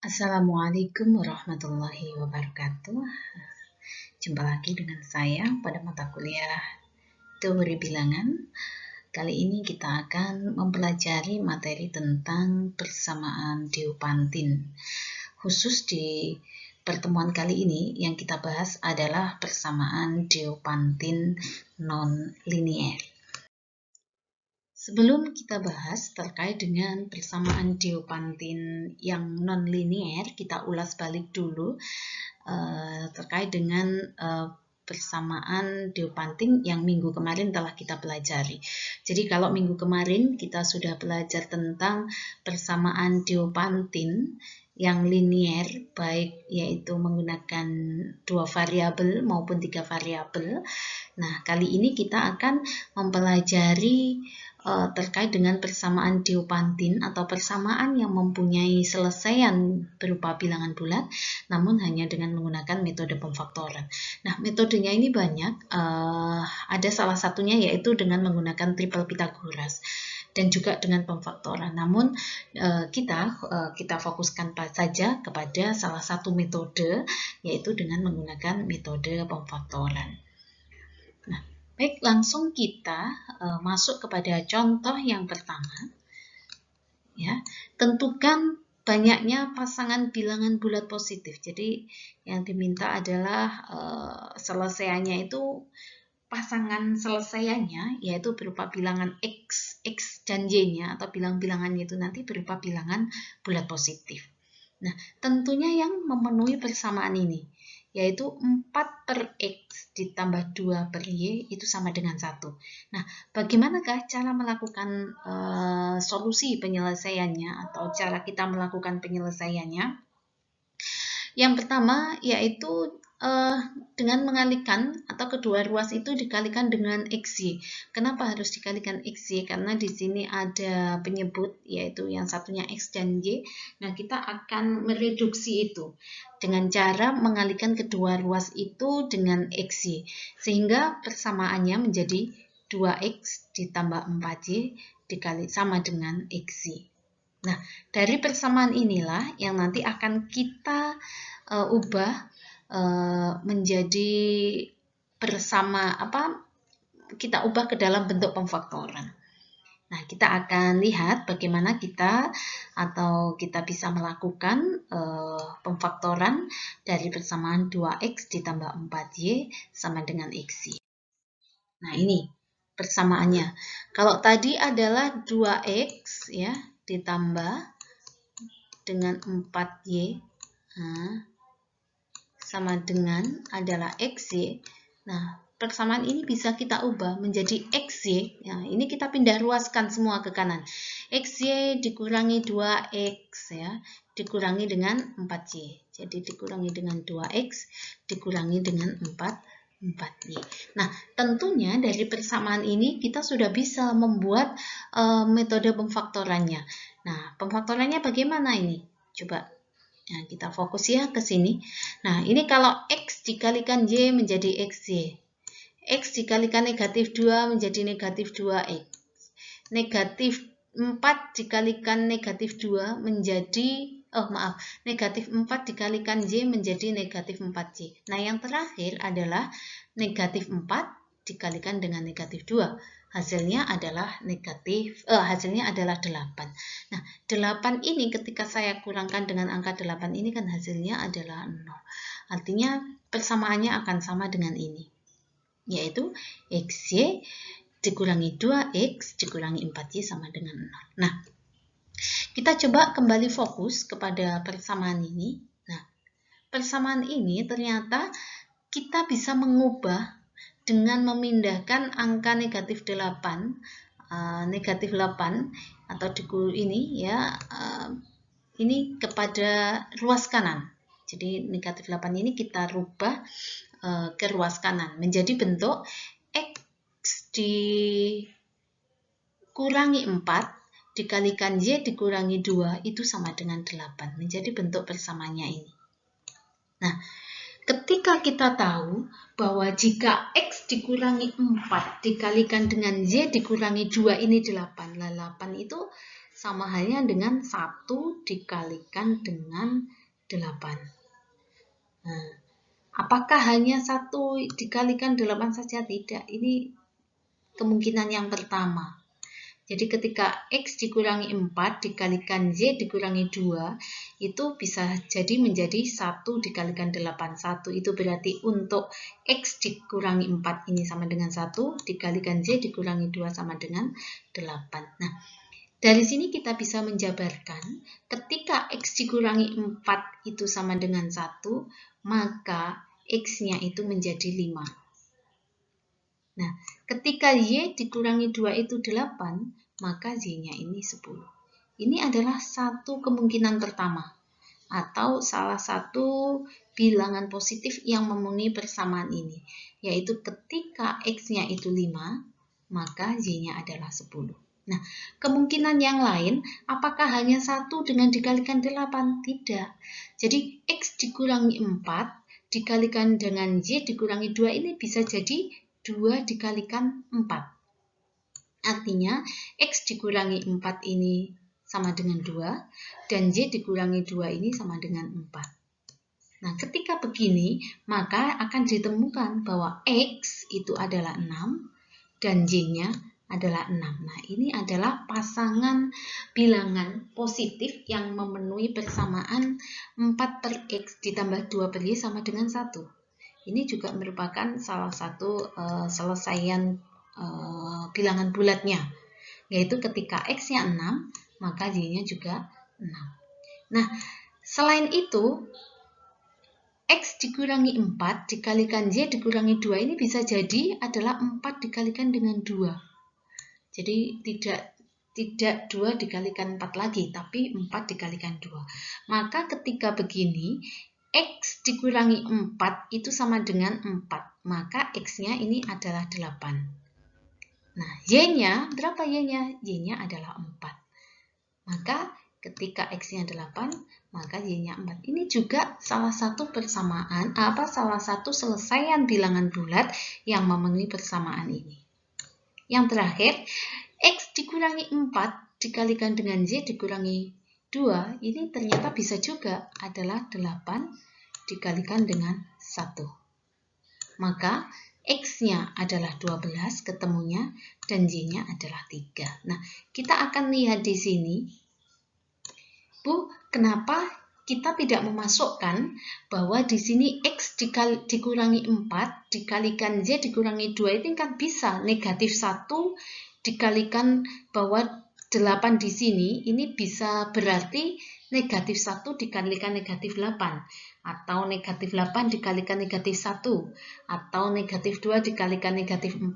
Assalamualaikum warahmatullahi wabarakatuh. Jumpa lagi dengan saya pada mata kuliah Teori Bilangan. Kali ini kita akan mempelajari materi tentang persamaan Diopantin. Khusus di pertemuan kali ini yang kita bahas adalah persamaan Diopantin non-linier. Sebelum kita bahas terkait dengan persamaan Diopantin yang non-linier, kita ulas balik dulu terkait dengan persamaan Diopantin yang minggu kemarin telah kita pelajari. Jadi kalau minggu kemarin kita sudah belajar tentang persamaan Diopantin yang linier, baik yaitu menggunakan 2 variabel maupun 3 variabel. Nah, kali ini kita akan mempelajari terkait dengan persamaan Diopantin atau persamaan yang mempunyai selesaian berupa bilangan bulat, namun hanya dengan menggunakan metode pemfaktoran. Nah, metodenya ini banyak, ada salah satunya yaitu dengan menggunakan triple Pythagoras dan juga dengan pemfaktoran. Namun kita fokuskan saja kepada salah satu metode, yaitu dengan menggunakan metode pemfaktoran. Nah, baik, langsung kita masuk kepada contoh yang pertama. Ya, tentukan banyaknya pasangan bilangan bulat positif. Jadi yang diminta adalah selesaiannya itu pasangan selesaiannya yaitu berupa bilangan X dan Y-nya atau bilangannya itu nanti berupa bilangan bulat positif. Nah, tentunya yang memenuhi persamaan ini yaitu 4/X ditambah 2/Y itu sama dengan 1. Nah, bagaimanakah cara melakukan solusi penyelesaiannya atau cara kita melakukan penyelesaiannya? Yang pertama yaitu dengan mengalihkan atau kedua ruas itu dikalikan dengan XY. Kenapa harus dikalikan XY? Karena di sini ada penyebut yaitu yang satunya X dan Y. Nah, kita akan mereduksi itu dengan cara mengalihkan kedua ruas itu dengan XY. Sehingga persamaannya menjadi 2X ditambah 4Y dikali sama dengan XY. Nah, dari persamaan inilah yang nanti akan kita ubah menjadi kita ubah ke dalam bentuk pemfaktoran. Nah, kita akan lihat bagaimana kita bisa melakukan pemfaktoran dari persamaan 2X ditambah 4Y sama dengan XY. Nah, ini persamaannya. Kalau tadi adalah 2X ya ditambah dengan 4Y sama dengan adalah XY. Nah, persamaan ini bisa kita ubah menjadi XY. Nah, ini kita pindah ruaskan semua ke kanan. XY dikurangi 2X ya, dikurangi dengan 4Y. Jadi dikurangi dengan 2X, dikurangi dengan 4Y. Nah, tentunya dari persamaan ini kita sudah bisa membuat metode pemfaktorannya. Nah, pemfaktorannya bagaimana ini? Coba. Nah, kita fokus ya ke sini. Nah, ini kalau X dikalikan Y menjadi XY. X dikalikan negatif 2 menjadi negatif 2X. Negatif 4 dikalikan negatif 2 menjadi, negatif 4 dikalikan Y menjadi negatif 4Y. Nah, yang terakhir adalah negatif 4 dikalikan dengan negatif 2. Hasilnya adalah hasilnya adalah 8. Nah, 8 ini ketika saya kurangkan dengan angka 8 ini kan hasilnya adalah 0. Artinya persamaannya akan sama dengan ini, yaitu XY dikurangi 2X dikurangi 4Y sama dengan 0. Nah, kita coba kembali fokus kepada persamaan ini. Nah, persamaan ini ternyata kita bisa mengubah dengan memindahkan angka negatif 8 atau ini ya ini kepada ruas kanan. Jadi negatif 8 ini kita rubah ke ruas kanan menjadi bentuk X dikurangi 4 dikalikan Y dikurangi 2 itu sama dengan 8. Menjadi bentuk persamaannya ini. Nah, ketika kita tahu bahwa jika X dikurangi 4 dikalikan dengan Y dikurangi 2 ini 8. Nah, 8 itu sama halnya dengan 1 dikalikan dengan 8. Nah, apakah hanya 1 dikalikan 8 saja? Tidak, ini kemungkinan yang pertama. Jadi ketika X dikurangi 4 dikalikan Y dikurangi 2, itu bisa jadi menjadi 1 dikalikan 8. 1 itu berarti untuk X dikurangi 4 ini sama dengan 1, dikalikan Y dikurangi 2 sama dengan 8. Nah, dari sini kita bisa menjabarkan ketika X dikurangi 4 itu sama dengan 1, maka X-nya itu menjadi 5. Nah, ketika Y dikurangi 2 itu 8, maka Y-nya ini 10. Ini adalah satu kemungkinan pertama, atau salah satu bilangan positif yang memenuhi persamaan ini, yaitu ketika X-nya itu 5, maka Y-nya adalah 10. Nah, kemungkinan yang lain, apakah hanya 1 dengan dikalikan 8? Tidak. Jadi, X dikurangi 4, dikalikan dengan Y dikurangi 2 ini bisa jadi 2 dikalikan 4. Artinya, X dikurangi 4 ini sama dengan 2, dan Y dikurangi 2 ini sama dengan 4. Nah, ketika begini, maka akan ditemukan bahwa X itu adalah 6, dan Y-nya adalah 6. Nah, ini adalah pasangan bilangan positif yang memenuhi persamaan 4 per X ditambah 2 per Y sama dengan 1. Ini juga merupakan salah satu selesaian bilangan bulatnya, yaitu ketika X-nya 6, maka Y-nya juga 6. Nah, selain itu, X dikurangi 4 dikalikan Y dikurangi 2 ini bisa jadi adalah 4 dikalikan dengan 2. Jadi tidak 2 dikalikan 4 lagi, tapi 4 dikalikan 2. Maka ketika begini, X dikurangi 4 itu sama dengan 4. Maka X-nya ini adalah 8. Nah, Y-nya, berapa Y-nya? Y-nya adalah 4. Maka ketika X-nya 8, maka Y-nya 4. Ini juga salah satu persamaan, salah satu selesaian bilangan bulat yang memenuhi persamaan ini. Yang terakhir, X dikurangi 4 dikalikan dengan Y dikurangi 2, ini ternyata bisa juga adalah 8 dikalikan dengan 1. Maka X-nya adalah 12 ketemunya, dan Y-nya adalah 3. Nah, kita akan lihat di sini, Bu, kenapa kita tidak memasukkan bahwa di sini X dikurangi 4 dikalikan Y dikurangi 2 ini kan bisa negatif 1 dikalikan bahwa 8 di sini, ini bisa berarti negatif 1 dikalikan negatif 8, atau negatif 8 dikalikan negatif 1, atau negatif 2 dikalikan negatif 4,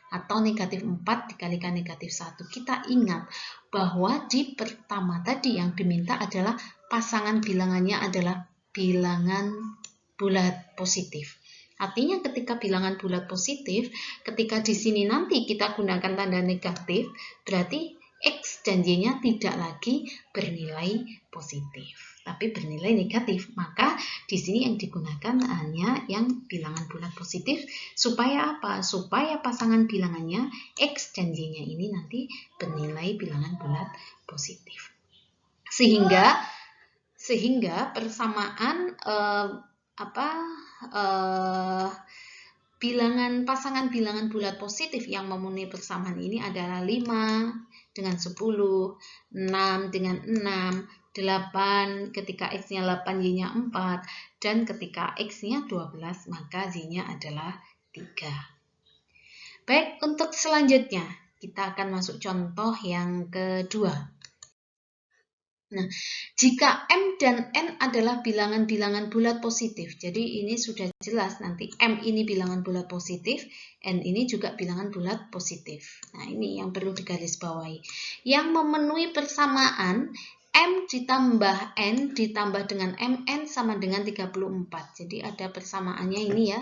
atau negatif 4 dikalikan negatif 1. Kita ingat bahwa di pertama tadi yang diminta adalah pasangan bilangannya adalah bilangan bulat positif. Artinya ketika bilangan bulat positif, ketika di sini nanti kita gunakan tanda negatif, berarti X dan Y-nya tidak lagi bernilai positif, tapi bernilai negatif. Maka di sini yang digunakan hanya yang bilangan bulat positif. Supaya apa? Supaya pasangan bilangannya X dan Y-nya ini nanti bernilai bilangan bulat positif. Sehingga persamaan pasangan bilangan bulat positif yang memenuhi persamaan ini adalah 5 dengan 10, 6 dengan 6, 8 ketika X-nya 8, Y-nya 4, dan ketika X-nya 12, maka Y-nya adalah 3. Baik, untuk selanjutnya, kita akan masuk contoh yang kedua. Nah, jika M dan N adalah bilangan-bilangan bulat positif, jadi ini sudah jelas nanti M ini bilangan bulat positif, N ini juga bilangan bulat positif. Nah, ini yang perlu digarisbawahi. Yang memenuhi persamaan M ditambah N ditambah dengan MN sama dengan 34. Jadi ada persamaannya ini ya,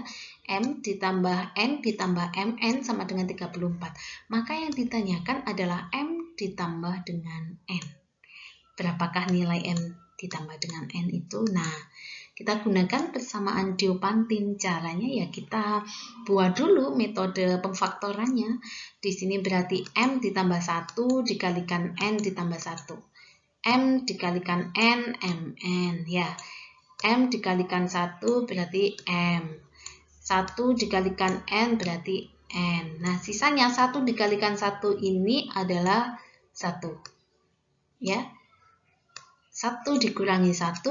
M ditambah N ditambah MN sama dengan 34. Maka yang ditanyakan adalah M ditambah dengan N. Berapakah nilai M ditambah dengan N itu. Nah, kita gunakan persamaan Diopantin. Caranya ya kita buat dulu metode pemfaktorannya. Di sini berarti M ditambah 1 dikalikan N ditambah 1. M dikalikan N, Mn. Ya, M dikalikan 1 berarti M. 1 dikalikan N berarti N. Nah, sisanya 1 dikalikan 1 ini adalah 1. Ya, 1 dikurangi 1,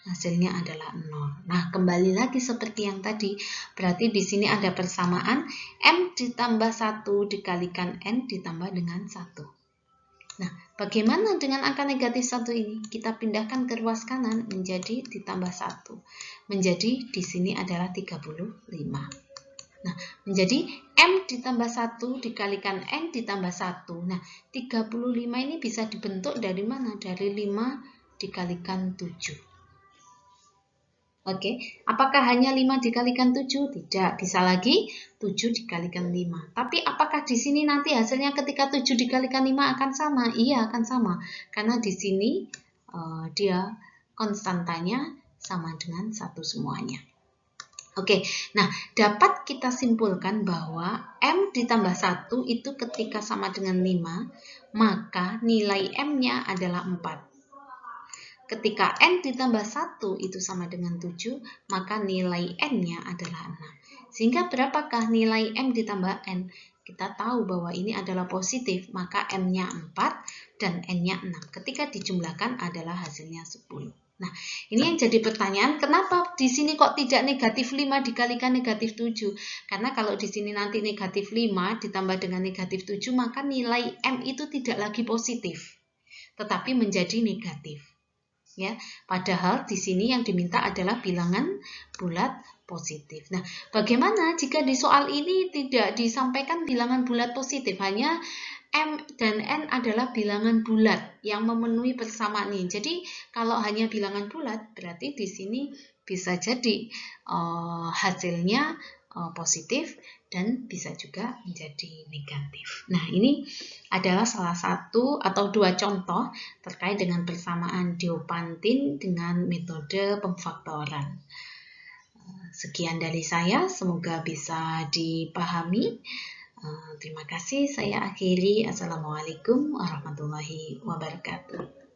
hasilnya adalah 0. Nah, kembali lagi seperti yang tadi. Berarti di sini ada persamaan M ditambah 1 dikalikan N ditambah dengan 1. Nah, bagaimana dengan angka negatif 1 ini? Kita pindahkan ke ruas kanan menjadi ditambah 1. Menjadi di sini adalah 35. Nah, menjadi M ditambah 1 dikalikan N ditambah 1. Nah, 35 ini bisa dibentuk dari mana? Dari 5 dikalikan 7. Oke, apakah hanya 5 dikalikan 7? Tidak, bisa lagi 7 dikalikan 5. Tapi apakah di sini nanti hasilnya ketika 7 dikalikan 5 akan sama? Iya, akan sama. Karena di sini dia konstantanya sama dengan 1 semuanya. Oke, nah dapat kita simpulkan bahwa M ditambah 1 itu ketika sama dengan 5, maka nilai M-nya adalah 4. Ketika N ditambah 1 itu sama dengan 7, maka nilai N-nya adalah 6. Sehingga berapakah nilai M ditambah N? Kita tahu bahwa ini adalah positif, maka M-nya 4 dan N-nya 6. Ketika dijumlahkan adalah hasilnya 10. Nah, ini yang jadi pertanyaan, kenapa di sini kok tidak negatif 5 dikalikan negatif 7? Karena kalau di sini nanti negatif 5 ditambah dengan negatif 7, maka nilai M itu tidak lagi positif, tetapi menjadi negatif. Ya, padahal di sini yang diminta adalah bilangan bulat positif. Nah, bagaimana jika di soal ini tidak disampaikan bilangan bulat positif, hanya M dan N adalah bilangan bulat yang memenuhi persamaan ini. Jadi, kalau hanya bilangan bulat, berarti di sini bisa jadi hasilnya positif dan bisa juga menjadi negatif. Nah, ini adalah salah satu atau dua contoh terkait dengan persamaan Diopantin dengan metode pemfaktoran. Sekian dari saya, semoga bisa dipahami. Terima kasih, saya akhiri. Assalamualaikum warahmatullahi wabarakatuh.